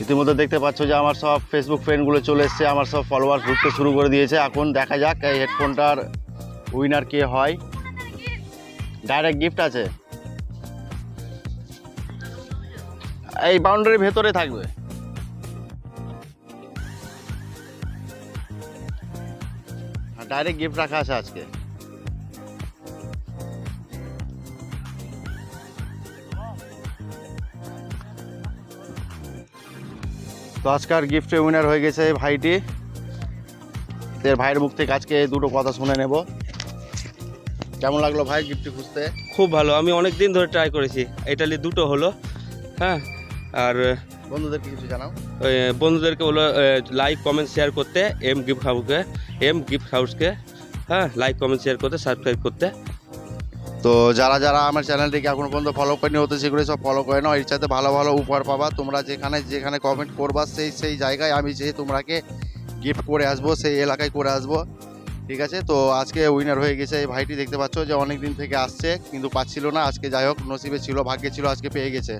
ইতিমধ্যে দেখতে পাচ্ছ যে আমার সব ফেসবুক ফ্রেন্ডগুলো চলে এসছে, আমার সব ফলোয়ার ঘুরতে শুরু করে দিয়েছে। এখন দেখা যাক এই হেডফোনটার উইনার কে হয়। ডাইরেক্ট গিফট আছে, এই বাউন্ডারির ভেতরে থাকবে। ডাইরেক্ট গিফট রাখা আছে আজকে। তো আজকের গিফটে উইনার হয়ে গেছে এই ভাইটি। এর ভাইয়ের মুখ থেকে আজকে দুটো কথা শুনে নেব। কেমন লাগলো ভাই গিফটটি খুঁজতে? খুব ভালো, আমি অনেক দিন ধরে ট্রাই করেছি, এটালি দুটো হলো। হ্যাঁ, আর বন্ধুদেরকে কিছু জানাও। বন্ধুদেরকে বলো লাইক কমেন্ট শেয়ার করতে, এম গিফট হাউসকে হ্যাঁ লাইক কমেন্ট শেয়ার করতে, সাবস্ক্রাইব করতে। তো যারা যারা আমার চ্যানেলটিকে এখনো পর্যন্ত ফলো করেনি হতে সেগুলো সব ফলো করে নাও। এর সাথে ভালো ভালো উপহার পাবা। তোমরা যেখানে যেখানে কমেন্ট করবা সেই জায়গায় আমি যে তোমরাকে গিফট করে আসবো, সেই এলাকায় করে আসবো, ঠিক আছে? তো আজকে উইনার হয়ে গেছে এই ভাইটি। দেখতে পাচ্ছ যে অনেক দিন থেকে আসছে কিন্তু পাচ্ছিল না, আজকে যাই হোক নসিবে ছিল, ভাগ্যে ছিল, আজকে পেয়ে গেছে।